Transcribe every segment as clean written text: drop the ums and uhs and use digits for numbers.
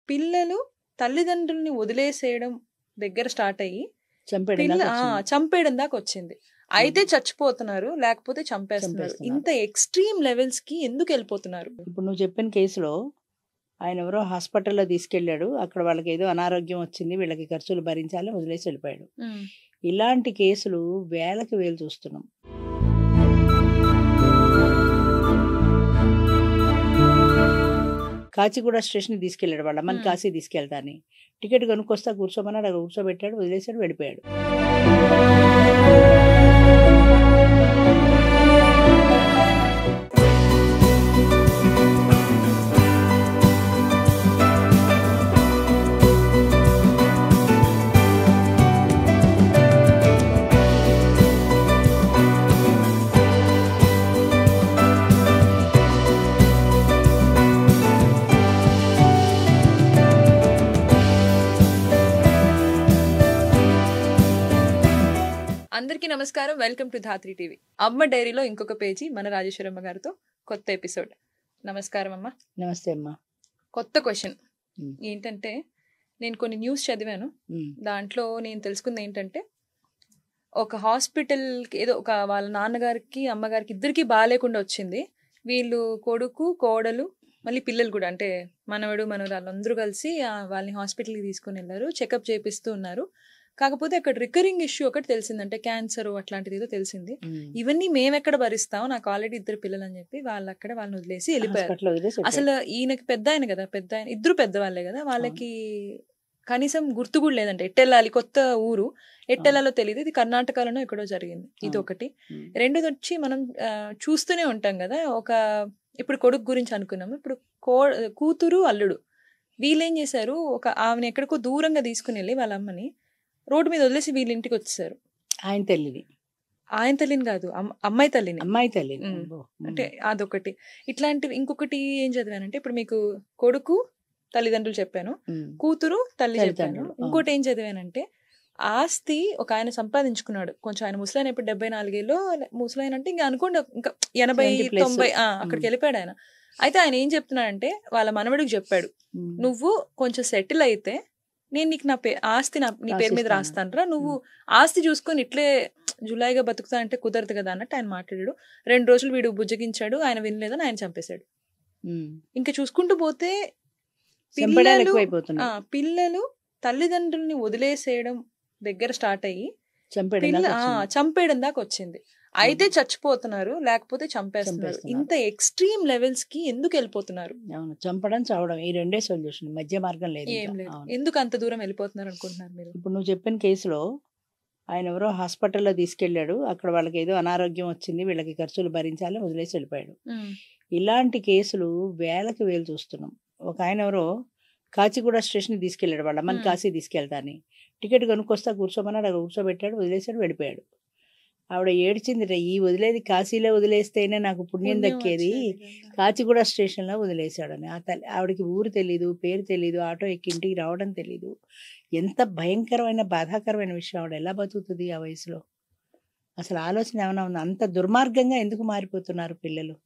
పిల్లలు తల్లిదండ్రుల్ని వదిలేసేయడం దగ్గర స్టార్ట్ అయ్యి చంపేయడం దాకా వచ్చింది. అయితే చచ్చిపోతున్నారు, లేకపోతే చంపేస్తున్నారు. ఇంత ఎక్స్ట్రీమ్ లెవెల్స్ కి ఎందుకు వెళ్ళిపోతున్నారు? ఇప్పుడు నువ్వు చెప్పిన కేసులో ఆయన ఎవరో హాస్పిటల్లో తీసుకెళ్ళాడు, అక్కడ వాళ్ళకి ఏదో అనారోగ్యం వచ్చింది, వీళ్ళకి ఖర్చులు భరించాలి, వదిలేసి వెళ్ళిపోయాడు. ఇలాంటి కేసులు వేలకి వేలు చూస్తున్నాం. కాచిగూడ స్టేషన్కి తీసుకెళ్ళాడు, వాళ్ళ అమ్మని కాశీ తీసుకెళ్తాని. టికెట్ కొనుక్కొస్తా కూర్చోమన్నాడు, అక్కడ కూర్చోబెట్టాడు, వదిలేసాడు, వెళ్ళిపోయాడు. అందరికీ నమస్కారం, వెల్కమ్ టు ధాత్రి టీవీ. అమ్మ డైరీలో ఇంకొక పేజీ మన రాజేశ్వరమ్మ గారితో కొత్త ఎపిసోడ్. నమస్కారం అమ్మ. నమస్తే అమ్మ. కొత్త క్వశ్చన్ ఏంటంటే, నేను కొన్ని న్యూస్ చదివాను. దాంట్లో నేను తెలుసుకుంది ఏంటంటే, ఒక హాస్పిటల్కి ఏదో ఒక వాళ్ళ నాన్నగారికి అమ్మగారికి ఇద్దరికి బాగాలేకుండా వచ్చింది. వీళ్ళు కొడుకు కోడలు మళ్ళీ పిల్లలు కూడా, అంటే మనవడు మనవరాలు అందరూ కలిసి వాళ్ళని హాస్పిటల్కి తీసుకుని వెళ్ళారు, చెకప్ చేపిస్తూ ఉన్నారు. కాకపోతే అక్కడ రికరింగ్ ఇష్యూ ఒకటి తెలిసిందంటే క్యాన్సర్ అట్లాంటిది ఏదో తెలిసింది. ఇవన్నీ మేమెక్కడ భరిస్తాం, నాకు ఆల్రెడీ ఇద్దరు పిల్లలు అని చెప్పి వాళ్ళని వదిలేసి వెళ్ళిపోయారు. అసలు ఈయనకి పెద్ద ఆయన కదా, పెద్ద ఆయన ఇద్దరు పెద్దవాళ్ళే కదా, వాళ్ళకి కనీసం గుర్తు కూడా లేదంటే ఎట్టెళ్ళాలి, కొత్త ఊరు ఎట్టెళ్ళాలో తెలియదు. ఇది కర్ణాటకలోనో ఎక్కడో జరిగింది. ఇది ఒకటి. రెండోది వచ్చి మనం చూస్తూనే ఉంటాం కదా, ఇప్పుడు కొడుకు గురించి అనుకున్నాము, ఇప్పుడు కూతురు అల్లుడు వీళ్ళేం చేశారు, ఆమెను ఎక్కడికో దూరంగా తీసుకుని వెళ్ళి వాళ్ళ అమ్మని రోడ్డు మీద వదిలేసి వీళ్ళ ఇంటికి వచ్చేసారు. ఆయన తల్లిని కాదు, అమ్మాయి తల్లిని. అంటే అదొకటి. ఇట్లాంటివి ఇంకొకటి ఏం చదివానంటే, ఇప్పుడు మీకు కొడుకు తల్లిదండ్రులు చెప్పాను, కూతురు తల్లి చెప్పాను. ఇంకోటి ఏం చదివానంటే, ఆస్తి ఒక ఆయన సంపాదించుకున్నాడు. కొంచెం ఆయన ముసలాయన, ఇప్పుడు 74 ఏళ్ళు ముసలాయన, అంటే ఇంకా అనుకోండి ఇంకా 80-90 అక్కడికి వెళ్ళిపోయాడు ఆయన. అయితే ఆయన ఏం చెప్తున్నాడంటే, వాళ్ళ మనవడికి చెప్పాడు, నువ్వు కొంచెం సెటిల్ అయితే నేను నీకు ఆస్తి నీ పేరు మీద రాస్తానరా, నువ్వు ఆస్తి చూసుకొని ఇట్లే జులాయిగా బతుకుతా అంటే కుదరదు కదా అన్నట్టు ఆయన మాట్లాడాడు. 2 రోజులు వీడు బుజ్జగించాడు, ఆయన వినలేదని ఆయన చంపేశాడు. ఇంకా చూసుకుంటూ పోతే పిల్లలు తల్లిదండ్రుల్ని వదిలేసేయడం దగ్గర స్టార్ట్ అయ్యి చంపేయడం దాకా వచ్చింది. అయితే చచ్చిపోతున్నారు, లేకపోతే చంపేస్తున్నారు. ఇంత ఎక్స్ట్రీమ్ లెవెల్స్ కి ఎందుకు వెళ్ళిపోతున్నారు? చంపడం చావడం ఈ రెండే సొల్యూషన్, మధ్య మార్గం లేదు. ఎందుకు అంత దూరం వెళ్ళిపోతున్నారు అనుకుంటున్నారు మీరు? ఇప్పుడు నువ్వు చెప్పిన కేసులో ఆయన ఎవరో హాస్పిటల్లో తీసుకెళ్ళాడు, అక్కడ వాళ్ళకి ఏదో అనారోగ్యం వచ్చింది, వీళ్ళకి ఖర్చులు భరించాలి, వదిలేసి వెళ్ళిపోయాడు. ఇలాంటి కేసులు వేలకి వేలు చూస్తున్నాం. ఒక ఆయన ఎవరో కాచిగూడ స్టేషన్కి తీసుకెళ్ళాడు, వాళ్ళ అమ్మని కాశీ తీసుకెళ్తాని. టికెట్ కొనుక్కొస్తా కూర్చోమన్నాడు, అక్కడ కూర్చోబెట్టాడు, వదిలేసాడు, వెళ్ళిపోయాడు. ఆవిడ ఏడ్చింది, ఈ వదిలేది కాశీలో వదిలేస్తేనే నాకు పుణ్యం దక్కేది, కాచిగూడ స్టేషన్లో వదిలేశాడని. ఆవిడకి ఊరు తెలీదు, పేరు తెలీదు, ఆటో ఎక్కి ఇంటికి రావడం తెలీదు. ఎంత భయంకరమైన బాధాకరమైన విషయం. ఆవిడ ఎలా బతుకుతుంది ఆ వయసులో? అసలు ఆలోచన ఏమైనా ఉంది? అంత దుర్మార్గంగా ఎందుకు మారిపోతున్నారు పిల్లలు?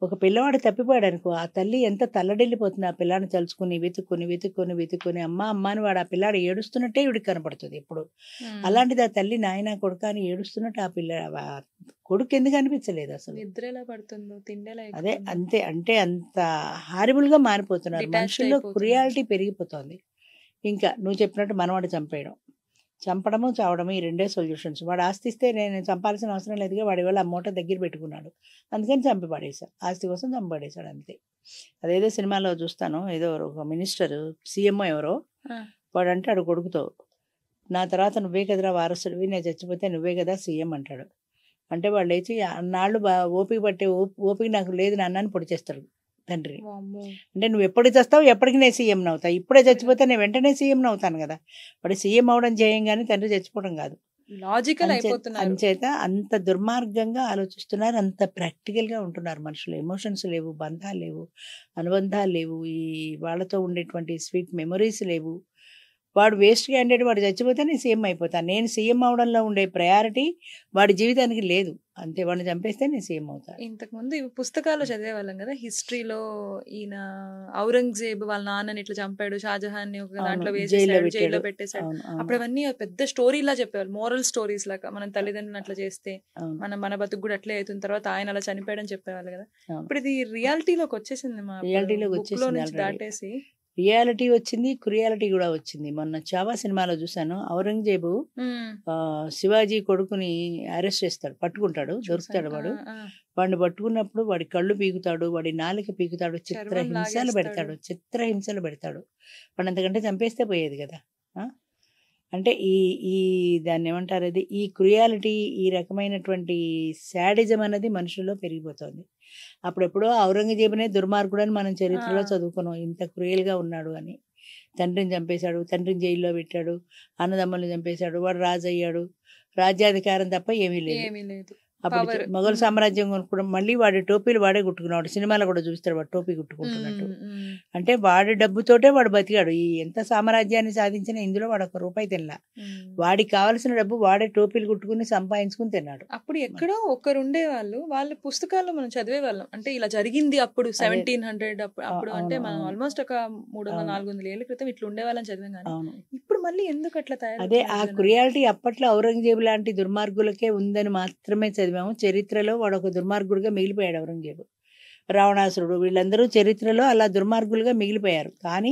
ఒక పిల్లవాడు తప్పిపోయాడు అనుకో, ఆ తల్లి ఎంత తల్లడిల్లిపోతుంది. ఆ పిల్లాడిని తలుచుకుని వెతుక్కొని అమ్మ అని వాడు ఆ పిల్లాడు ఏడుస్తున్నట్టే ఇవిడికి కనపడుతుంది ఇప్పుడు. అలాంటిది ఆ తల్లి నాయన కొడుక అని ఏడుస్తున్నట్టు ఆ కొడుకు ఎందుకు అనిపించలేదు అసలు? నిద్ర ఎలా పడుతుందో, తిండేలా. అదే అంతే, అంటే అంత హారిబుల్గా మారిపోతున్నారు మనుషుల్లో. క్రుయాలిటీ పెరిగిపోతుంది. ఇంకా నువ్వు చెప్పినట్టు మనవాడు చంపడము చావడము ఈ రెండే సొల్యూషన్స్. వాడు ఆస్తి ఇస్తే నేను చంపాల్సిన అవసరం లేదుగా, వాడి వల్ల ఆ మూట దగ్గర పెట్టుకున్నాడు, అందుకని చంపి పడేశాడు, ఆస్తి కోసం చంపి పడేశాడు అంతే. అదేదో సినిమాలో చూస్తాను, ఏదో ఒక మినిస్టర్ సీఎంఓ ఎవరో వాడు అంటాడు కొడుకుతో, నా తర్వాత నువ్వే కదరా వారసుడివి, నేను చచ్చిపోతే నువ్వే కదా సీఎం అంటాడు. అంటే వాళ్ళు లేచి నాళ్ళు ఓపిక నాకు లేదు నాన్నని పొడి చేస్తాడు తండ్రి. అంటే నువ్వు ఎప్పుడు చేస్తావు, ఎప్పటికి నేను సీఎం అవుతా, ఇప్పుడే చచ్చిపోతే నేను వెంటనే సీఎం అవుతాను కదా. వాడు సీఎం అవడం చేయం కానీ తండ్రి చచ్చిపోవడం కాదు. లాజికల్ అంచేత అంత దుర్మార్గంగా ఆలోచిస్తున్నారు, అంత ప్రాక్టికల్గా ఉంటున్నారు మనుషులు. ఎమోషన్స్ లేవు, బంధాలు లేవు, అనుబంధాలు లేవు, ఈ వాళ్ళతో ఉండేటువంటి స్వీట్ మెమొరీస్ లేవు. వాడు వేస్ట్ క్యాండిడేట్, వాడు చచ్చిపోతే నేను సీఎం అయిపోతాను. నేను సీఎం అవడంలో ఉండే ప్రయారిటీ వాడి జీవితానికి లేదు. అంతే, వాడిని చంపేస్తే నేను సీఎం అవుతాను. ఇంతకుముందు పుస్తకాల్లో చదివేవాళ్ళం కదా, హిస్టరీలో ఈయన ఔరంగజేబ్ వాళ్ళ నాన్నని ఇట్లా చంపాడు, షాజహాన్ ని ఒక దాంట్లో వేసేసాడు, జైల్లో పెట్టేశాడు. అప్పుడు అవన్నీ పెద్ద స్టోరీలా చెప్పేవాళ్ళు, మోరల్ స్టోరీస్ లాగా. మనం తల్లిదండ్రులు అట్లా చేస్తే మన బతుకు కూడా అట్లే అవుతుంది, తర్వాత ఆయన అలా చనిపోయాడని చెప్పేవాళ్ళు కదా. ఇప్పుడు ఇది రియాలిటీలోకి వచ్చేసింది, మా రియాలిటీలోకి వచ్చేసింది, దాటేసి రియాలిటీ వచ్చింది, క్రియాలిటీ కూడా వచ్చింది. మొన్న చావా సినిమాలో చూసాను, ఔరంగజేబు శివాజీ కొడుకుని అరెస్ట్ చేస్తాడు, పట్టుకుంటాడు, దొరుకుతాడు. వాడిని పట్టుకున్నప్పుడు వాడి కళ్ళు పీకుతాడు, వాడి నాలుక పీకుతాడు, చిత్రహింసలు పెడతాడు. వాడు అంతకంటే చంపేస్తే పోయేది కదా. అంటే ఈ దాన్ని ఏమంటారు, అది ఈ క్రియాలిటీ, ఈ రకమైనటువంటి శాడిజం అనేది మనుషుల్లో పెరిగిపోతుంది. అప్పుడెప్పుడో ఔరంగజేబునే దుర్మార్గుడు అని మనం చరిత్రలో చదువుకున్నాం, ఇంత క్రూయల్గా ఉన్నాడు అని. తండ్రిని చంపేశాడు, తండ్రిని జైల్లో పెట్టాడు, అన్నదమ్ముల్ని చంపేశాడు, వాడు రాజు అయ్యాడు, రాజ్యాధికారం తప్ప ఏమీ లేదు. అప్పుడు మొఘల్ సామ్రాజ్యం కొనుక్కోవడం, మళ్ళీ వాడి టోపీలు వాడే కుట్టుకున్నాడు, సినిమాలో కూడా చూస్తాడు వాడు టోపీ కుట్టుకుంటున్నట్టు. అంటే వాడి డబ్బుతోటే వాడు బతికాడు. ఈ ఎంత సామ్రాజ్యాన్ని సాధించినా ఇందులో వాడు ఒక రూపాయి తినలా. వాడికి కావాల్సిన డబ్బు వాడే టోపీలు కుట్టుకుని సంపాదించుకుని తిన్నాడు. అప్పుడు ఎక్కడో ఒకరు ఉండేవాళ్ళు, వాళ్ళ పుస్తకాల్లో మనం చదివే వాళ్ళం, అంటే ఇలా జరిగింది అప్పుడు 1700 అప్పుడు, అంటే మనం ఆల్మోస్ట్ ఒక 300-400 ఏళ్ల క్రితం ఇట్లా ఉండేవాళ్ళని చదివాం. కానీ ఇప్పుడు మళ్ళీ ఎందుకు అట్లా తయారు? అదే ఆ క్రియాలిటీ అప్పట్లో ఔరంగజేబు లాంటి దుర్మార్గులకే ఉందని మాత్రమే చదివాము. చరిత్రలో వాడు ఒక దుర్మార్గుడిగా మిగిలిపోయాడు ఔరంగజేబు. రావణాసురుడు, వీళ్ళందరూ చరిత్రలో అలా దుర్మార్గులుగా మిగిలిపోయారు. కానీ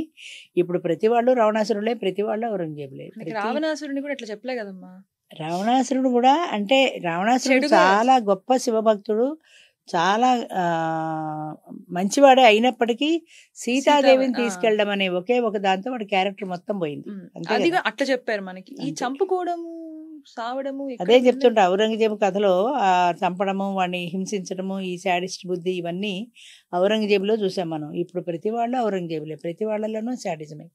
ఇప్పుడు ప్రతి వాళ్ళు రావణాసురులే, ప్రతి వాళ్ళు ఔరంగజేబులే. రావణాసురుడిని కూడా ఇట్లా చెప్పలే కదమ్మా. రావణాసురుడు కూడా, అంటే రావణాసురుడు చాలా గొప్ప శివభక్తుడు, చాలా మంచివాడే అయినప్పటికీ సీతాదేవిని తీసుకెళ్ళడం అనే ఒకే ఒక దాంతో వాడి క్యారెక్టర్ మొత్తం పోయింది. అట్లా చెప్పారు మనకి. ఈ చంపుకోవడము, సావడము, అదే చెప్తుంటా. ఔరంగజేబు కథలో చంపడము, వాడిని హింసించడము, ఈ శాడిస్ట్ బుద్ధి, ఇవన్నీ ఔరంగజేబులో చూసాం మనం. ఇప్పుడు ప్రతి వాళ్ళు ఔరంగజేబులే, ప్రతి వాళ్ళలోనూ శాడిజమే,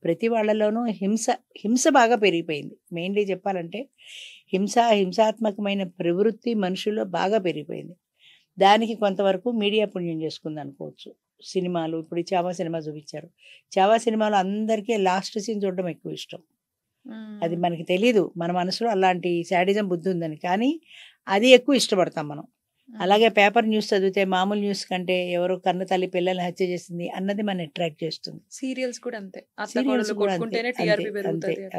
ప్రతి వాళ్ళలోనూ హింస బాగా పెరిగిపోయింది. మెయిన్లీ చెప్పాలంటే హింసాత్మకమైన ప్రవృత్తి మనుషుల్లో బాగా పెరిగిపోయింది. దానికి కొంతవరకు మీడియా పుణ్యం చేసుకుంది అనుకోవచ్చు. సినిమాలు, ఇప్పుడు చావా సినిమా చూపించారు, చావా సినిమాలో అందరికీ లాస్ట్ సీన్ చూడడం ఎక్కువ ఇష్టం. అది మనకి తెలీదు, మన మనసులో అలాంటి శాడిజం బుద్ధి ఉందని, కానీ అది ఎక్కువ ఇష్టపడతాం మనం. అలాగే పేపర్ న్యూస్ చదివితే మామూలు న్యూస్ కంటే ఎవరో కన్న తల్లి పిల్లల్ని హత్య చేసింది అన్నది మన అట్రాక్ట్ చేస్తుంది. సీరియల్స్ కూడా అంతే,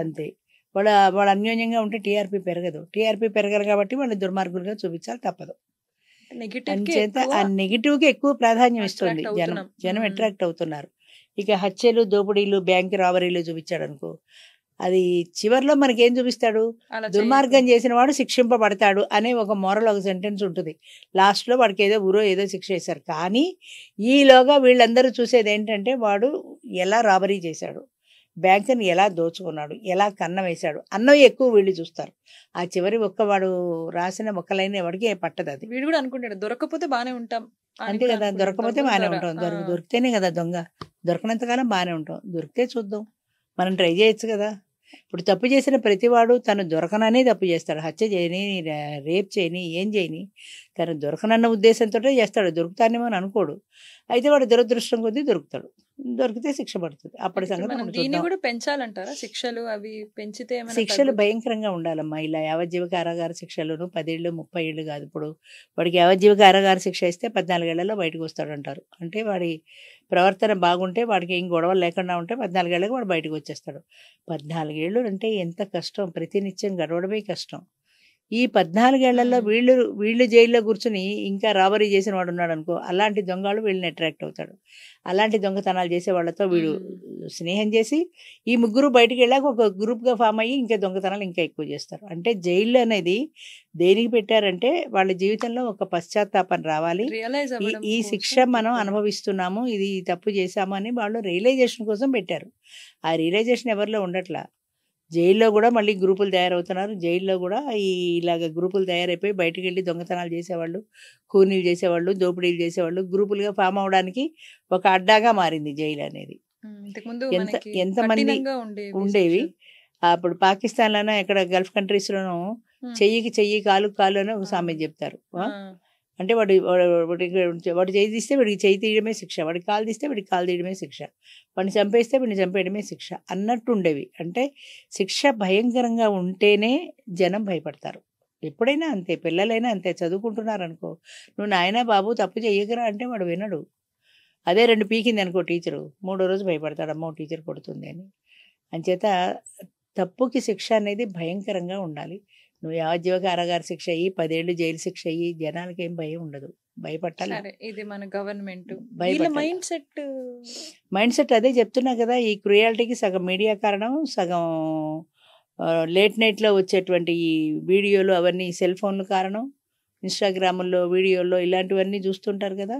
అంతే. వాళ్ళు అన్యోన్యంగా ఉంటే టీఆర్పీ పెరగదు. టీఆర్పీ పెరగరు కాబట్టి వాళ్ళు దుర్మార్గులుగా చూపించాలి, తప్పదు. చేత ఆ నెగిటివ్ కి ఎక్కువ ప్రాధాన్యం ఇస్తుంది జనం అట్రాక్ట్ అవుతున్నారు. ఇక హత్యలు, దోపిడీలు, బ్యాంక్ రాబరీలు చూపించాడు అనుకో, అది చివరిలో మనకేం చూపిస్తాడు, దుర్మార్గం చేసిన వాడు శిక్షింపబడతాడు అనే ఒక మోరల్, ఒక సెంటెన్స్ ఉంటుంది. లాస్ట్లో వాడికి ఏదో శిక్ష చేశారు. కానీ ఈలోగా వీళ్ళందరూ చూసేది ఏంటంటే వాడు ఎలా రాబరీ చేశాడు, బ్యాంకుని ఎలా దోచుకున్నాడు, ఎలా కన్న వేశాడు అన్నవి ఎక్కువ వీళ్ళు చూస్తారు. ఆ చివరి వాడు రాసిన ఒక్క లైన్ ఎవరికి పట్టదు. అది వీడు కూడా అనుకుంటాడు, దొరకపోతే బాగానే ఉంటాం, అంతే కదా, దొరకపోతే బాగానే ఉంటాం, దొరికితేనే కదా దొంగ, దొరకనంతకాలం బాగానే ఉంటాం, దొరికితే చూద్దాం, మనం ట్రై చేయొచ్చు కదా. ఇప్పుడు తప్పు చేసిన ప్రతివాడు తను దొరకననే తప్పు చేస్తాడు, హత్య చేయని, రేప్ చేయని, ఏం చేయని, తను దొరకనన్న ఉద్దేశంతో చేస్తాడు, దొరుకుతానేమో అని అనుకోడు. అయితే వాడు దురదృష్టం కొద్దీ దొరుకుతాడు, దొరికితే శిక్ష పడుతుంది. అప్పటి సంగతి కూడా పెంచాలంటారా శిక్షలు? అవి పెంచితే శిక్షలు భయంకరంగా ఉండాలమ్మా. ఇలా యావజ్జీవ కారాగార శిక్షలను 10 ఏళ్ళు 30 ఏళ్ళు కాదు. ఇప్పుడు వాడికి యావజ్జీవ కారాగార శిక్ష ఇస్తే 14 ఏళ్లలో బయటకు వస్తాడు అంటారు. అంటే వాడి ప్రవర్తన బాగుంటే, వాడికి ఏం గొడవలు లేకుండా ఉంటే 14 ఏళ్ళకి వాడు బయటకు వచ్చేస్తాడు. 14 ఏళ్ళు అంటే ఎంత కష్టం, ప్రతినిత్యం గడవడమే కష్టం. ఈ 14 ఏళ్లలో వీళ్ళు జైల్లో కూర్చుని ఇంకా రాబరీ చేసిన వాడు ఉన్నాడు అనుకో, అలాంటి దొంగలు వీళ్ళని అట్రాక్ట్ అవుతాడు. అలాంటి దొంగతనాలు చేసే వాళ్ళతో వీడు స్నేహం చేసి ఈ ముగ్గురు బయటికి వెళ్ళాక ఒక గ్రూప్గా ఫామ్ అయ్యి ఇంకా దొంగతనాలు ఇంకా ఎక్కువ చేస్తారు. అంటే జైలు అనేది దేనికి పెట్టారంటే వాళ్ళ జీవితంలో ఒక పశ్చాత్తాపం రావాలి, ఈ శిక్ష మనం అనుభవిస్తున్నాము, ఇది తప్పు చేశాము అని వాళ్ళు రియలైజేషన్ కోసం పెట్టారు. ఆ రియలైజేషన్ ఎవరిలో ఉండట్లా. జైల్లో కూడా మళ్ళీ గ్రూపులు తయారవుతున్నారు. జైల్లో కూడా ఇలాగ గ్రూపులు తయారైపోయి బయటికి వెళ్ళి దొంగతనాలు చేసేవాళ్ళు, కూనీలు చేసేవాళ్ళు, దోపిడీలు చేసేవాళ్ళు గ్రూపులుగా ఫామ్ అవడానికి ఒక అడ్డాగా మారింది జైలు అనేది. ఎంతమంది ఉండేవి. అప్పుడు పాకిస్తాన్లోనో ఎక్కడ గల్ఫ్ కంట్రీస్లోనూ చెయ్యికి చెయ్యి, కాలు కాలు అని ఒక సామెత చెప్తారు. అంటే వాడు చేయి తీస్తే వాడికి చేయి తీయడమే శిక్ష, వాడికి కాలు తీస్తే వాడికి కాలు తీయడమే శిక్ష, వాడిని చంపేస్తే వాడిని చంపేయడమే శిక్ష అన్నట్టు ఉండేవి. అంటే శిక్ష భయంకరంగా ఉంటేనే జనం భయపడతారు. ఎప్పుడైనా అంతే, పిల్లలైనా అంతే. చదువుకుంటున్నారు అనుకో, నువ్వు నాయనా బాబు తప్పు చెయ్యకరా అంటే వాడు వినడు. అదే 2 పీకింది అనుకో టీచరు, 3వ రోజు భయపడతాడు, అమ్మో టీచర్ కొడుతుంది అని. అంచేత తప్పుకి శిక్ష అనేది భయంకరంగా ఉండాలి. నువ్వు యావజ్జీవ కారాగార శిక్ష అయ్యి 10 ఏళ్ళు జైలు శిక్ష అయ్యి జనాలకి ఏం భయం ఉండదు. భయపట్టాలి. సరే, ఇది మన గవర్నమెంట్ భయపట్టాలి. మైండ్ సెట్ అదే చెప్తున్నా కదా, ఈ క్రుయాలిటీకి సగం మీడియా కారణం, సగం లేట్ నైట్లో వచ్చేటువంటి ఈ వీడియోలు అవన్నీ సెల్ ఫోన్లు కారణం. ఇన్స్టాగ్రాముల్లో వీడియోల్లో ఇలాంటివన్నీ చూస్తుంటారు కదా,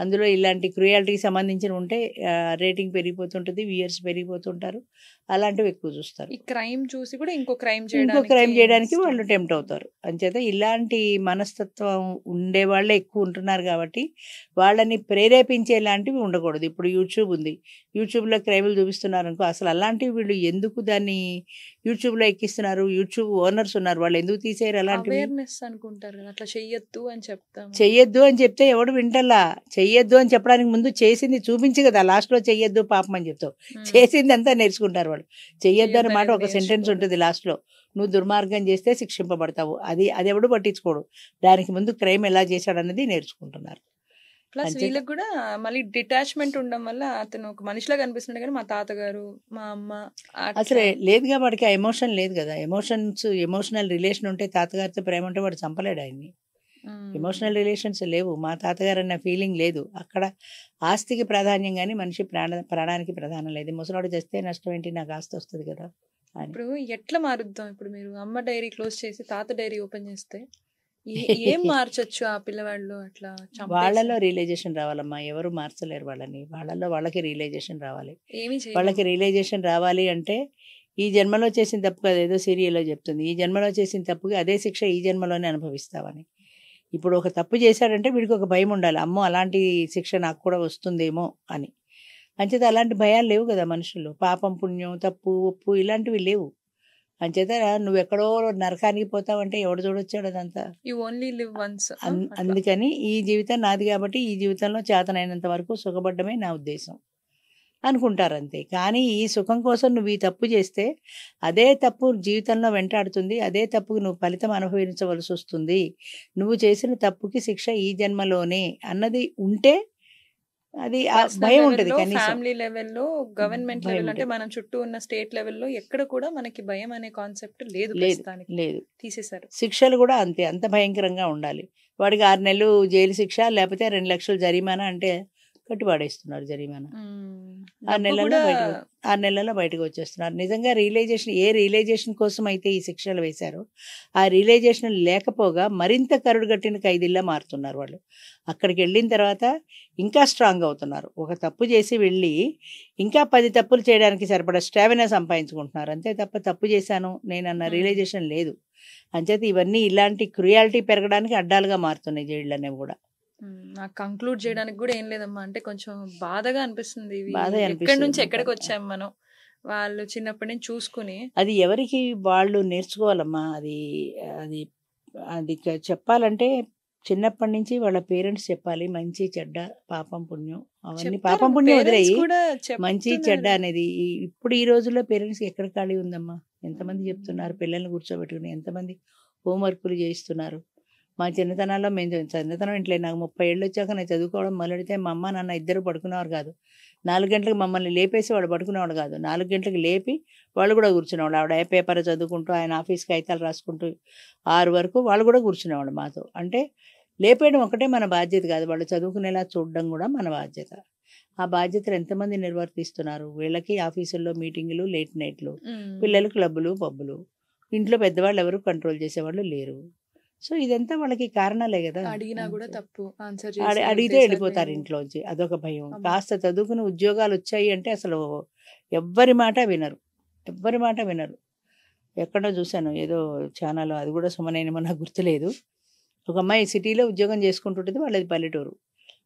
అందులో ఇలాంటి క్రుయాలిటీకి సంబంధించిన ఉంటే రేటింగ్ పెరిగిపోతుంటుంది, వ్యూయర్స్ పెరిగిపోతుంటారు, అలాంటివి ఎక్కువ చూస్తారు. ఈ క్రైమ్ చూసి కూడా ఇంకో క్రైమ్ చేయడానికి వాళ్ళు టెంప్ట్ అవుతారు. అంచేత ఇలాంటి మనస్తత్వం ఉండే వాళ్ళే ఎక్కువ ఉంటున్నారు కాబట్టి వాళ్ళని ప్రేరేపించేలాంటివి ఉండకూడదు. ఇప్పుడు యూట్యూబ్ ఉంది, యూట్యూబ్లో క్రైమ్లు చూపిస్తున్నారు అనుకో, అసలు అలాంటివి వీళ్ళు ఎందుకు దాన్ని యూట్యూబ్లో ఎక్కిస్తున్నారు? యూట్యూబ్ ఓనర్స్ ఉన్నారు, వాళ్ళు ఎందుకు తీసేయరు? అలాంటివి అనుకుంటారు కదా, అట్లా చెయ్యొద్దు అని చెప్తాం. చెయ్యొద్దు అని చెప్తే ఎవడు వింటల్లా. చెయ్యొద్దు అని చెప్పడానికి ముందు చేసింది చూపించి కదా లాస్ట్లో చెయ్యొద్దు పాపం అని చెప్తావు. చేసింది అంతా నేర్చుకుంటారు వాళ్ళు. చెయ్యొద్దు అన్నమాట ఒక సెంటెన్స్ ఉంటుంది లాస్ట్లో, నువ్వు దుర్మార్గం చేస్తే శిక్షింపబడతావు. అది ఎవడు పట్టించుకోడు. దానికి ముందు క్రైమ్ ఎలా చేశాడు అన్నది నేర్చుకుంటున్నారు. ప్లస్ వీళ్ళకి కూడా మళ్ళీ డిటాచ్మెంట్ ఉండడం వల్ల అతను ఒక మనిషిలా కనిపిస్తున్నాడు, కానీ మా తాతగారు మా అమ్మ అసలు లేదుగా, వాడికి ఆ ఎమోషన్ లేదు కదా. ఎమోషనల్ రిలేషన్ ఉంటే, తాతగారితో ప్రేమ ఉంటే వాడు చంపలేడు ఆయన్ని. ఎమోషనల్ రిలేషన్స్ లేవు, మా తాతగారు అన్న ఫీలింగ్ లేదు. అక్కడ ఆస్తికి ప్రాధాన్యం కానీ మనిషి ప్రాణానికి ప్రధానం లేదు. ముసలాడు చేస్తే నష్టం ఏంటి, నాకు ఆస్తి వస్తుంది కదా అని. ఇప్పుడు ఎట్లా మారుద్దాం? ఇప్పుడు మీరు అమ్మ డైరీ క్లోజ్ చేసి తాత డైరీ ఓపెన్ చేస్తే ఏం మార్చొచ్చు ఆ పిల్లవాళ్ళు? అట్లా వాళ్ళలో రియలైజేషన్ రావాలమ్మా, ఎవరు మార్చలేరు వాళ్ళని. వాళ్ళకి రియలైజేషన్ రావాలి. వాళ్ళకి రియలైజేషన్ రావాలి అంటే, ఈ జన్మలో చేసిన తప్పు కదా, ఏదో సీరియల్లో చెప్తుంది, ఈ జన్మలో చేసిన తప్పుకి అదే శిక్ష ఈ జన్మలోనే అనుభవిస్తావని. ఇప్పుడు ఒక తప్పు చేశాడంటే వీడికి ఒక భయం ఉండాలి, అమ్మో అలాంటి శిక్ష నాకు కూడా వస్తుందేమో అని. అంచేత అలాంటి భయాలు లేవు కదా మనుషుల్లో. పాపం పుణ్యం, తప్పు ఒప్పు ఇలాంటివి లేవు. అంచేత నువ్వు ఎక్కడో నరకానికి పోతావంటే ఎవడు చూడొచ్చాడు అదంతా. అందుకని ఈ జీవితం నాది కాబట్టి ఈ జీవితంలో చేతనైనంత వరకు సుఖపడ్డమే నా ఉద్దేశం అనుకుంటారు అంతే. కానీ ఈ సుఖం కోసం నువ్వు ఈ తప్పు చేస్తే అదే తప్పు జీవితంలో వెంటాడుతుంది, అదే తప్పుకు నువ్వు ఫలితం అనుభవించవలసి వస్తుంది. నువ్వు చేసిన తప్పుకి శిక్ష ఈ జన్మలోనే అన్నది ఉంటే అది భయం ఉంటుంది. ఫ్యామిలీ లెవెల్లో, గవర్నమెంట్ లెవెల్ అంటే మనం చుట్టూ ఉన్న స్టేట్ లెవెల్లో ఎక్కడ కూడా మనకి భయం అనే కాన్సెప్ట్ లేదు, తీసేశారు. శిక్షలు కూడా అంతే, అంత భయంకరంగా ఉండాలి. వాడికి 6 నెలలు జైలు శిక్ష, లేకపోతే 2 లక్షలు జరిమానా అంటే కట్టిపాడేస్తున్నారు జరిమానా. 6 నెలల్లో బయటకు వచ్చేస్తున్నారు. నిజంగా రియలైజేషన్ కోసం అయితే ఈ శిక్షలు వేశారో, ఆ రియలైజేషన్ లేకపోగా మరింత కరుడుగట్టిన ఖైదీల్లా మారుతున్నారు వాళ్ళు. అక్కడికి వెళ్ళిన తర్వాత ఇంకా స్ట్రాంగ్ అవుతున్నారు. ఒక తప్పు చేసి వెళ్ళి ఇంకా 10 తప్పులు చేయడానికి సరిపడా స్టామినా సంపాదించుకుంటున్నారు. అంతే తప్ప తప్పు చేశాను నేను అన్న రియలైజేషన్ లేదు. అంచేత ఇవన్నీ ఇలాంటి క్రుయాలిటీ పెరగడానికి అడ్డాలుగా మారుతున్నాయి జైళ్ళు అనేవి కూడా. నాకు కంక్లూడ్ చేయడానికి కూడా ఏం లేదమ్మా, అంటే కొంచెం బాధగా అనిపిస్తుంది. ఎక్కడి నుంచి ఎక్కడికి వచ్చాం మనం, వాళ్ళు చిన్నప్పటి నుంచి చూసుకుని. అది ఎవరికి వాళ్ళు నేర్చుకోవాలమ్మా. అది చెప్పాలంటే చిన్నప్పటి నుంచి వాళ్ళ పేరెంట్స్ చెప్పాలి. మంచి చెడ్డ, పాపం పుణ్యం, అవన్నీ పాపం పుణ్యం వదిలేయి మంచి చెడ్డ అనేది. ఇప్పుడు ఈ రోజుల్లో పేరెంట్స్ ఎక్కడ ఖాళీ ఉందమ్మా? ఎంతమంది చెప్తున్నారు, పిల్లల్ని కూర్చోబెట్టుకుని ఎంతమంది హోంవర్క్లు చేయిస్తున్నారు. మా చిన్నతనాల్లో చిన్నతనం ఇంట్లో నాకు 30 ఏళ్ళు వచ్చాక నేను చదువుకోవడం మొదలెడితే మా అమ్మ నాన్న ఇద్దరు పడుకునేవారు కాదు. 4 గంటలకు మమ్మల్ని లేపేసి వాడు పడుకునేవాడు కాదు. 4 గంటలకు లేపి వాళ్ళు కూడా కూర్చునేవాడు. ఆవిడ పేపర్ చదువుకుంటూ, ఆయన ఆఫీస్ కాగితాలు రాసుకుంటూ 6 వరకు వాళ్ళు కూడా కూర్చునేవాడు మాతో. అంటే లేపేయడం ఒకటే మన బాధ్యత కాదు, వాళ్ళు చదువుకునేలా చూడడం కూడా మన బాధ్యత. ఆ బాధ్యతలు ఎంతమంది నిర్వర్తిస్తున్నారు? వీళ్ళకి ఆఫీసుల్లో మీటింగులు, లేట్ నైట్లు, పిల్లలు క్లబ్బులు, పబ్బులు, ఇంట్లో పెద్దవాళ్ళు ఎవరు కంట్రోల్ చేసేవాళ్ళు లేరు. సో ఇదంతా వాళ్ళకి కారణాలే కదా. అడిగినా కూడా తప్పు ఆన్సర్ అడిగితే వెళ్ళిపోతారు ఇంట్లోంచి, అదొక భయం. కాస్త చదువుకుని ఉద్యోగాలు వచ్చాయి అంటే అసలు ఎవ్వరి మాట వినరు. ఎక్కడో చూశాను ఏదో ఛానల్, అది కూడా సుమనేనేమో నాకు గుర్తులేదు. ఒక అమ్మాయి సిటీలో ఉద్యోగం చేసుకుంటుంటుంది, వాళ్ళది పల్లెటూరు.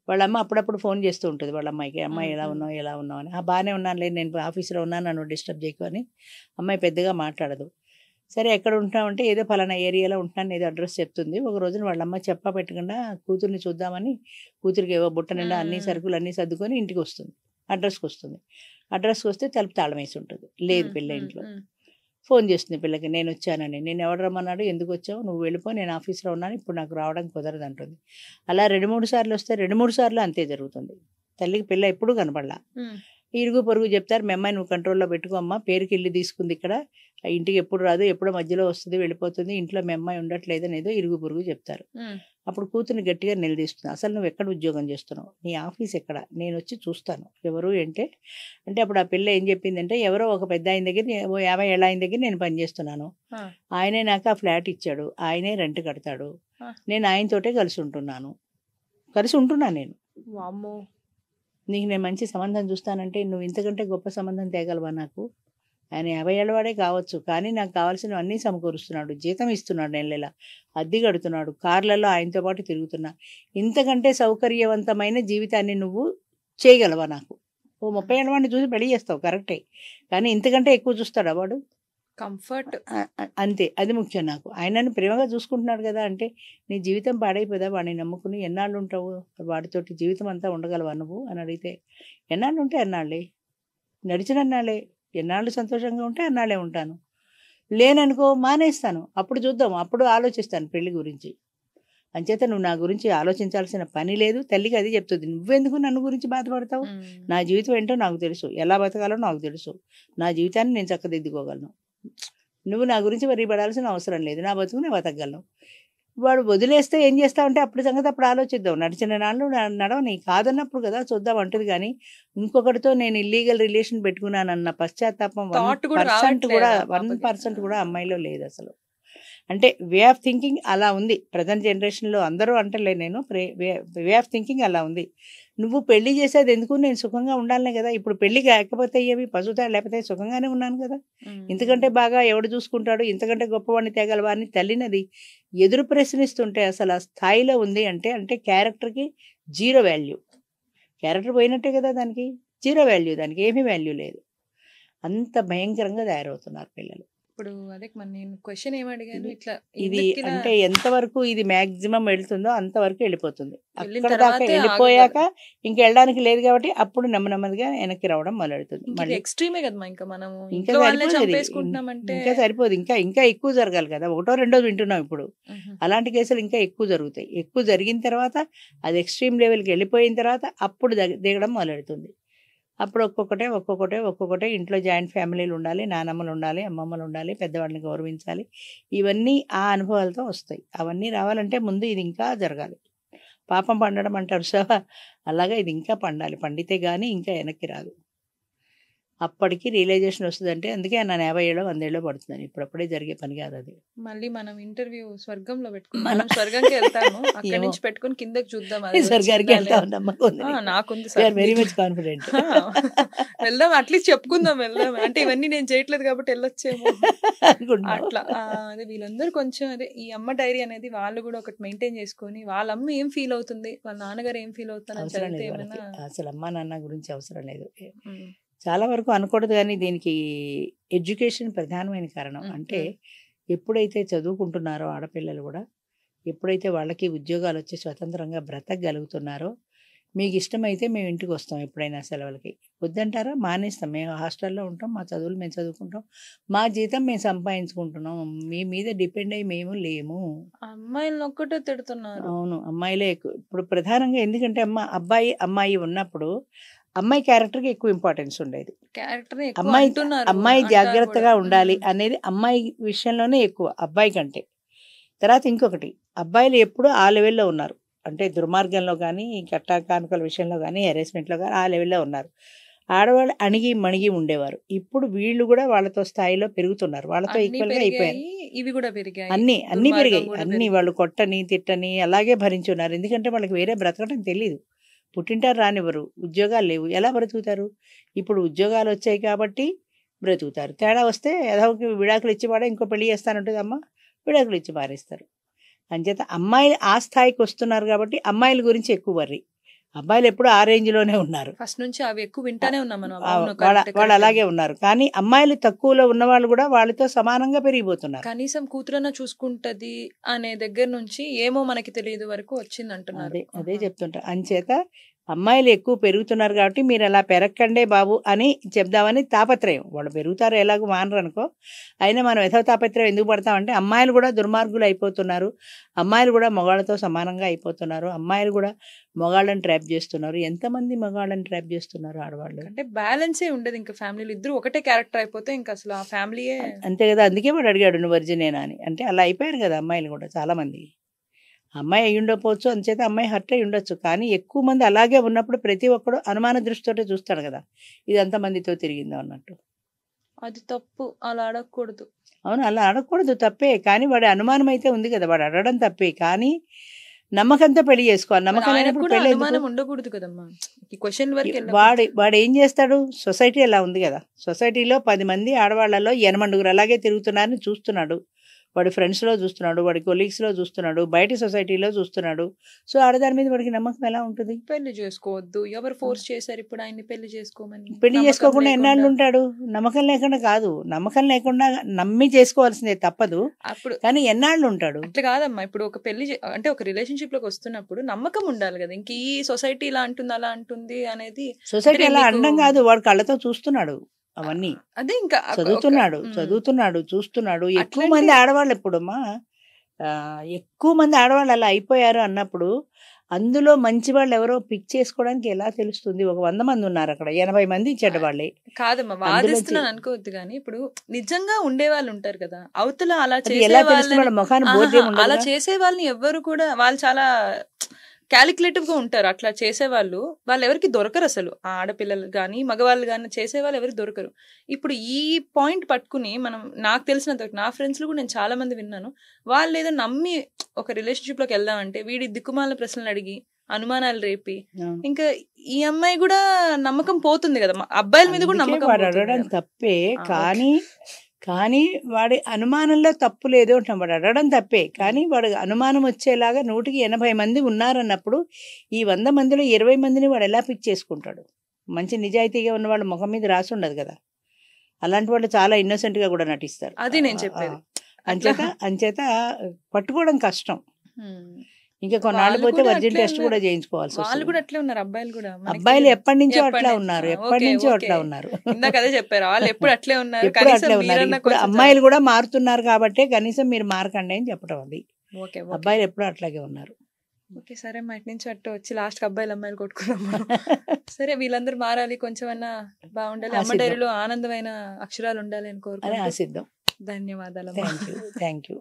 వాళ్ళ అమ్మ అప్పుడప్పుడు ఫోన్ చేస్తూ ఉంటుంది వాళ్ళ అమ్మాయికి, అమ్మాయి ఎలా ఉన్నావు అని. బాగానే ఉన్నాను లేదు, నేను ఆఫీస్లో ఉన్నాను, నన్ను డిస్టర్బ్ చేయకు అని. అమ్మాయి పెద్దగా మాట్లాడదు. సరే ఎక్కడ ఉంటామంటే ఏదో ఫలానా ఏరియాలో ఉంటున్నాను ఏదో అడ్రస్ చెప్తుంది. ఒక రోజున వాళ్ళ అమ్మ చెప్పా పెట్టకుండా కూతుర్ని చూద్దామని కూతురికి ఏవో బుట్ట నిండా అన్ని సరుకులు అన్నీ సర్దుకొని ఇంటికి వస్తుంది. అడ్రస్కి వస్తుంది. అడ్రస్కి వస్తే తలుపు తాళం వేసి ఉంటుంది. లేదు పిల్ల ఇంట్లో. ఫోన్ చేస్తుంది పిల్లకి, నేను వచ్చానని. నేను ఎవడు రమ్మన్నాడు, ఎందుకు వచ్చావు, నువ్వు వెళ్ళిపో, నేను ఆఫీస్లో ఉన్నాను, ఇప్పుడు నాకు రావడానికి కుదరదు అంటుంది. అలా 2-3 సార్లు వస్తే 2-3 సార్లు అంతే జరుగుతుంది. తల్లికి పిల్ల ఎప్పుడూ కనపడలా. ఇరుగు పొరుగు చెప్తారు, మీ అమ్మాయి నువ్వు కంట్రోల్లో పెట్టుకో అమ్మ, పేరుకి ఇల్లు తీసుకుంది ఇక్కడ, ఇంటికి ఎప్పుడు రాదు, ఎప్పుడో మధ్యలో వస్తుంది వెళ్ళిపోతుంది, ఇంట్లో మీ అమ్మాయి ఉండట్లేదు అనేదో ఇరుగు పొరుగు చెప్తారు. అప్పుడు కూతుర్ని గట్టిగా నిలదీస్తుంది, అసలు నువ్వు ఎక్కడ ఉద్యోగం చేస్తున్నావు, నీ ఆఫీస్ ఎక్కడ, నేను వచ్చి చూస్తాను ఎవరు అంటే. అప్పుడు ఆ పిల్ల ఏం చెప్పిందంటే, ఎవరో ఒక పెద్ద ఆయన దగ్గర, 50 ఏళ్ళ ఆయన దగ్గర నేను పనిచేస్తున్నాను, ఆయనే నాకు ఆ ఫ్లాట్ ఇచ్చాడు, ఆయనే రెంట్ కడతాడు, నేను ఆయనతోటే కలిసి ఉంటున్నాను నేను. నీకు నేను మంచి సంబంధం చూస్తానంటే నువ్వు ఇంతకంటే గొప్ప సంబంధం తేగలవా నాకు? ఆయన 50 ఏళ్ళవాడే కావచ్చు, కానీ నాకు కావాల్సినవి అన్నీ సమకూరుస్తున్నాడు, జీతం ఇస్తున్నాడు, నెలలా అద్దె కడుతున్నాడు, కార్లలో ఆయనతో పాటు తిరుగుతున్నా, ఇంతకంటే సౌకర్యవంతమైన జీవితాన్ని నువ్వు చేయగలవా నాకు? ఓ 30 ఏళ్ళవాడిని చూసి పెళ్లి చేస్తావు కరెక్టే, కానీ ఇంతకంటే ఎక్కువ చూస్తాడా వాడు? కంఫర్ట్ అంతే, అది ముఖ్యం నాకు. ఆయనను ప్రేమగా చూసుకుంటున్నాడు కదా అంటే, నీ జీవితం పాడైపోదా వాడిని నమ్ముకుని? ఎన్నాళ్ళు ఉంటావు వాడితోటి? జీవితం అంతా ఉండగలవా నువ్వు అని అడిగితే, ఎన్నాళ్ళు ఉంటే అన్నాళ్ళే, నడిచినన్నాళ్ళే, ఎన్నాళ్ళు సంతోషంగా ఉంటే అన్నాళ్ళే ఉంటాను, లేననుకో మానేస్తాను, అప్పుడు చూద్దాం, అప్పుడు ఆలోచిస్తాను పెళ్లి గురించి. అంచేత నువ్వు నా గురించి ఆలోచించాల్సిన పని లేదు. తల్లికి అది చెప్తుంది, నువ్వెందుకు నన్ను గురించి బాధపడతావు? నా జీవితం ఏంటో నాకు తెలుసు, ఎలా బతకాలో నాకు తెలుసు, నా జీవితాన్ని నేను చక్కదిద్దుకోగలను, నువ్వు నా గురించి వరిపడాల్సిన అవసరం లేదు, నా బతుకు నేను బతకగలను. వాడు వదిలేస్తే ఏం చేస్తావంటే అప్పుడు సంగతి అప్పుడు ఆలోచిద్దాం, నడిచిన నాళ్ళు నడవని కాదన్నప్పుడు కదా చూద్దాం అంటుంది. కానీ ఇంకొకటితో నేను ఇల్లీగల్ రిలేషన్ పెట్టుకున్నానన్న పశ్చాత్తాపం 1% కూడా అమ్మాయిలో లేదు అసలు. అంటే వే ఆఫ్ థింకింగ్ అలా ఉంది ప్రజెంట్ జనరేషన్లో. అందరూ అంటలే నేను, వే ఆఫ్ థింకింగ్ అలా ఉంది. నువ్వు పెళ్లి చేసేది ఎందుకు, నేను సుఖంగా ఉండాలనే కదా. ఇప్పుడు పెళ్లి కాకపోతే అయ్యేవి పశువుతా, లేకపోతే సుఖంగానే ఉన్నాను కదా, ఇంతకంటే బాగా ఎవడు చూసుకుంటాడు, ఇంతకంటే గొప్పవాడిని తేగలవా అని తల్లినది ఎదురు ప్రశ్నిస్తుంటే అసలు ఆ స్థాయిలో ఉంది. అంటే క్యారెక్టర్కి 0 వాల్యూ, క్యారెక్టర్ పోయినట్టే కదా, దానికి 0 వాల్యూ, దానికి ఏమీ వాల్యూ లేదు. అంత భయంకరంగా తయారవుతున్నారు పిల్లలు. ఇప్పుడు అదే నేను క్వశ్చన్ ఏమడిగాను, ఇట్లా ఇది అంటే ఎంతవరకు ఇది మాక్సిమం వెళ్తుందో అంతవరకు వెళ్ళిపోతుంది. అక్కడ దాకా వెళ్ళిపోయాక ఇంక వెళ్ళడానికి లేదు కాబట్టి అప్పుడు నెమ్మదిగా వెనక్కి రావడం మొదలెడుతుంది. మళ్ళీ ఎక్స్ట్రీమే కదా, ఇంకా మనం ఇంకా సరిపోదు, ఇంకా ఎక్కువ జరగాలి కదా. 1, 2 వింటున్నాం ఇప్పుడు. అలాంటి కేసులు ఇంకా ఎక్కువ జరుగుతాయి. ఎక్కువ జరిగిన తర్వాత అది ఎక్స్ట్రీమ్ లెవెల్కి వెళ్ళిపోయిన తర్వాత అప్పుడు దిగడం మొదలెడుతుంది. అప్పుడు ఒక్కొక్కటే ఇంట్లో జాయింట్ ఫ్యామిలీలు ఉండాలి, నానమ్మలు ఉండాలి, అమ్మమ్మలు ఉండాలి, పెద్దవాళ్ళని గౌరవించాలి, ఇవన్నీ ఆ అనుభవాలతో వస్తాయి. అవన్నీ రావాలంటే ముందు ఇది ఇంకా జరగాలి. పాపం పండడం అంటారు సార్, అలాగా ఇది ఇంకా పండాలి, పండితే కానీ ఇంకా వెనక్కి రాదు. అప్పటికి రియలైజేషన్ వస్తుందంటే అందుకే నన్ను 50 ఏళ్ళో 100 ఏళ్ళో పడుతున్నాను. ఇప్పుడప్పుడే జరిగే పని కాదు అది. మళ్ళీ మనం ఇంటర్వ్యూ స్వర్గంలో పెట్టుకున్నాం, స్వర్గంకి వెళ్తాము, అక్కడి నుంచి పెట్టుకుని కిందకి చూద్దాం, స్వర్గానికి వెళ్తాం నాకుంది, వెరీ మచ్ కాన్ఫిడెంట్. వెళ్దాం, అట్లీస్ట్ చెప్పుకుందాం, వెళ్దాం అంటే ఇవన్నీ నేను చేయట్లేదు కాబట్టి వెళ్ళొచ్చేమో అట్లా. అదే వీళ్ళందరూ కొంచెం అదే ఈ అమ్మ డైరీ అనేది వాళ్ళు కూడా ఒకటి మెయింటైన్ చేసుకొని, వాళ్ళ అమ్మ ఏం ఫీల్ అవుతుంది, వాళ్ళ నాన్నగారు ఏం ఫీల్ అవుతారు, అసలు అమ్మ నాన్న గురించి అవసరం లేదు. చాలా వరకు అనకూడదు, కానీ దీనికి ఎడ్యుకేషన్ ప్రధానమైన కారణం. అంటే ఎప్పుడైతే చదువుకుంటున్నారో ఆడపిల్లలు కూడా, ఎప్పుడైతే వాళ్ళకి ఉద్యోగాలు వచ్చి స్వతంత్రంగా బ్రతకగలుగుతున్నారో, మీకు ఇష్టమైతే మేము ఇంటికి వస్తాం ఎప్పుడైనా సెలవులకి, వద్దంటారా మానేస్తాం, మేము హాస్టల్లో ఉంటాం, మా చదువులు మేము చదువుకుంటాం, మా జీతం మేము సంపాదించుకుంటున్నాం, మీ మీద డిపెండ్ అయ్యి మేము లేము. అమ్మాయిలను ఒక్కటే తిడుతున్నారు. అవును, అమ్మాయిలే ఎక్కువ ఇప్పుడు ప్రధానంగా. ఎందుకంటే అమ్మాయి ఉన్నప్పుడు అమ్మాయి క్యారెక్టర్కి ఎక్కువ ఇంపార్టెన్స్ ఉండేది. అమ్మాయి జాగ్రత్తగా ఉండాలి అనేది అమ్మాయి విషయంలోనే ఎక్కువ అబ్బాయి కంటే. తర్వాత ఇంకొకటి, అబ్బాయిలు ఎప్పుడు ఆ లెవెల్లో ఉన్నారు, అంటే దుర్మార్గంలో కానీ, కట్టా కానుకల విషయంలో కానీ, హెరాస్మెంట్లో కానీ ఆ లెవెల్లో ఉన్నారు. ఆడవాళ్ళు అణిగి మణిగి ఉండేవారు. ఇప్పుడు వీళ్ళు కూడా వాళ్ళతో స్థాయిలో పెరుగుతున్నారు, వాళ్ళతో ఈక్వల్గా అయిపోయారు. ఇవి కూడా పెరిగాయి, అన్ని పెరిగాయి, అన్ని వాళ్ళు కొట్టని తిట్టని అలాగే భరించున్నారు. ఎందుకంటే వాళ్ళకి వేరే బ్రతకడం తెలియదు, పుట్టింటారు రానివ్వరు, ఉద్యోగాలు లేవు, ఎలా బ్రతుకుతారు? ఇప్పుడు ఉద్యోగాలు వచ్చాయి కాబట్టి బ్రతుకుతారు. తేడా వస్తే ఏదోకి విడాకులు ఇచ్చి వాడే ఇంకో పెళ్లి చేస్తానంటుంది అమ్మ, విడాకులు ఇచ్చి మారేస్తారు. అంచేత అమ్మాయిలు ఆ స్థాయికి వస్తున్నారు కాబట్టి అమ్మాయిల గురించి ఎక్కువ వర్రీ. అబ్బాయిలు ఎప్పుడు ఆ రేంజ్ లోనే ఉన్నారు. ఫస్ట్ నుంచి అవి ఎక్కువ వింటానే ఉన్నాం మనం. వాళ్ళు అలాగే ఉన్నారు. కానీ అమ్మాయిలు తక్కువలో ఉన్న వాళ్ళు కూడా వాళ్ళతో సమానంగా పెరిగిపోతున్నారు. కనీసం కూతురన్నా చూసుకుంటది అనే దగ్గర నుంచి ఏమో మనకి తెలియదు వరకు వచ్చింది అంటున్నారు. అదే చెప్తుంటా. అంచేత అమ్మాయిలు ఎక్కువ పెరుగుతున్నారు కాబట్టి మీరు అలా పెరగకండే బాబు అని చెప్దామని తాపత్రయం. వాళ్ళు పెరుగుతారు, ఎలాగో మానరు అనుకో. అయినా మనం యథా తాపత్రయం ఎందుకు పడతామంటే అమ్మాయిలు కూడా దుర్మార్గులు అయిపోతున్నారు, అమ్మాయిలు కూడా మగాళ్ళతో సమానంగా అయిపోతున్నారు, అమ్మాయిలు కూడా మగాళ్ళని ట్రాప్ చేస్తున్నారు. ఎంతమంది మగాళ్ళని ట్రాప్ చేస్తున్నారు ఆడవాళ్ళు. అంటే బ్యాలెన్సే ఉండదు ఇంకా ఫ్యామిలీలో. ఇద్దరు ఒకటే క్యారెక్టర్ అయిపోతే ఇంకా అసలు ఆ ఫ్యామిలీయే అంతే కదా. అందుకే వాడు అడిగాడు నువ్వు వర్జినేనా అని. అంటే అలా అయిపోయారు కదా అమ్మాయిలు కూడా చాలా మంది. అమ్మాయి అయి ఉండకపోవచ్చు, అందుచేత అమ్మాయి హర్ట్ అయి ఉండొచ్చు. కానీ ఎక్కువ మంది అలాగే ఉన్నప్పుడు ప్రతి ఒక్కడు అనుమాన దృష్టితోటే చూస్తాడు కదా, ఇది ఎంతమందితో తిరిగిందో అన్నట్టు. అది తప్పు, అలా అడగకూడదు. అవును, అలా అడగకూడదు, తప్పే. కానీ వాడి అనుమానం అయితే ఉంది కదా, వాడు అడగడం తప్పే. కానీ నమ్మకంతో పెళ్లి చేసుకోవాలి. నమ్మకం లేనప్పుడు పెళ్లి అనుమానం ఉండకూడదు కదమ్మా. ఈ క్వశ్చన్ వరకు వాడు ఏం చేస్తాడు? సొసైటీ అలా ఉంది కదా, సొసైటీలో 10 మంది ఆడవాళ్లలో 8 అలాగే తిరుగుతున్నారని చూస్తున్నాడు. వాడి ఫ్రెండ్స్లో చూస్తున్నాడు, వాడి కొలీగ్స్లో చూస్తున్నాడు, బయట సొసైటీలో చూస్తున్నాడు. సో ఆడదాని మీద వాడికి నమ్మకం ఎలా ఉంటుంది? పెళ్లి చేసుకోవద్దు, ఎవరు ఫోర్స్ చేశారు ఇప్పుడు ఆయన్ని పెళ్లి చేసుకోమని? పెళ్లి చేసుకోకుండా ఎన్నాళ్ళు ఉంటాడు? నమ్మకం లేకుండా కాదు, నమ్మకం లేకుండా నమ్మి చేసుకోవాల్సిందే, తప్పదు. అప్పుడు కానీ ఎన్నాళ్ళు ఉంటాడు? అట్లా కాదమ్మా. ఇప్పుడు ఒక పెళ్లి అంటే ఒక రిలేషన్షిప్ లోకి వస్తున్నప్పుడు నమ్మకం ఉండాలి కదా. ఇంక ఈ సొసైటీ ఇలా అంటుంది అలా అంటుంది అనేది, సొసైటీ అలా అనడం కాదు, వాడు కళ్ళతో చూస్తున్నాడు అవన్నీ. అదే ఇంకా చదువుతున్నాడు చూస్తున్నాడు. ఎక్కువ మంది ఆడవాళ్ళు ఎప్పుడమ్మా, ఎక్కువ మంది ఆడవాళ్ళు అలా అయిపోయారు అన్నప్పుడు అందులో మంచి వాళ్ళు ఎవరో పిక్ చేసుకోవడానికి ఎలా తెలుస్తుంది? ఒక 100 మంది ఉన్నారు అక్కడ, 80 మంది చెడ్డవాళ్ళే. కాదమ్మా, వాదిస్తున్నాను అనుకోవద్దు. కానీ ఇప్పుడు నిజంగా ఉండే వాళ్ళు ఉంటారు కదా అవతల, అలా అలా చేసే వాళ్ళని ఎవరు కూడా, వాళ్ళు చాలా క్యాలిక్యులేటివ్ గా ఉంటారు. అట్లా చేసేవాళ్ళు వాళ్ళు ఎవరికి దొరకరు అసలు. ఆడపిల్లలు కానీ మగవాళ్ళు కానీ చేసేవాళ్ళు ఎవరికి దొరకరు. ఇప్పుడు ఈ పాయింట్ పట్టుకుని మనం, నాకు తెలిసినంత నా ఫ్రెండ్స్ లో కూడా నేను చాలా మంది విన్నాను, వాళ్ళు ఏదో నమ్మి ఒక రిలేషన్షిప్ లోకి వెళ్దామంటే వీడి దిక్కుమాల ప్రశ్నలు అడిగి అనుమానాలు రేపి, ఇంకా ఈ అమ్మాయి కూడా నమ్మకం పోతుంది కదా, అబ్బాయిల మీద కూడా నమ్మకం అడగడం తప్పే. కానీ వాడి అనుమానంలో తప్పు లేదు అంటాం. వాడు అడగడం తప్పే, కానీ వాడు అనుమానం వచ్చేలాగా 100కి 80 మంది ఉన్నారన్నప్పుడు ఈ 100 మందిలో 20 మందిని వాడు ఎలా పిక్ చేసుకుంటాడు? మంచి నిజాయితీగా ఉన్న వాళ్ళ ముఖం మీద రాసి ఉండదు కదా. అలాంటి వాళ్ళు చాలా ఇన్నోసెంట్ గా కూడా నటిస్తారు. అది నేను చెప్పేది. అంచేత పట్టుకోవడం కష్టం. ఇంకా కొన్నాళ్ళు పోతే వర్జిన్ టెస్ట్ కూడా చేయించుకోవాల్సి వస్తుంది. వాళ్ళు కూడా అట్లే ఉన్నారు, అబ్బాయిలు కూడా. అబ్బాయిలు ఎప్పటి నుంచో అట్లా ఉన్నారు. ఇందాక అదే చెప్పారు, వాళ్ళు ఎప్పుడు అట్లే ఉన్నారు. ఇప్పుడు అమ్మాయిలు కూడా మారుతున్నారు కాబట్టి కనీసం మీరు మారకండి అని చెప్పడం. అది అబ్బాయిలు ఎప్పుడు అట్లాగే ఉన్నారు. ఓకే సరే, మా ఇంటి నుంచి అట్లా వచ్చి లాస్ట్ అబ్బాయిలు అమ్మాయిలు కొట్టుకున్నాము. సరే, వీళ్ళందరూ మారాలి, కొంచెం అన్నా బాగుండాలి, అమ్మ డైరీలో ఆనందమైన అక్షరాలు ఉండాలి అని కోరుకుంటున్నాను. ఆశిద్దాం. ధన్యవాదాలు. Thank you.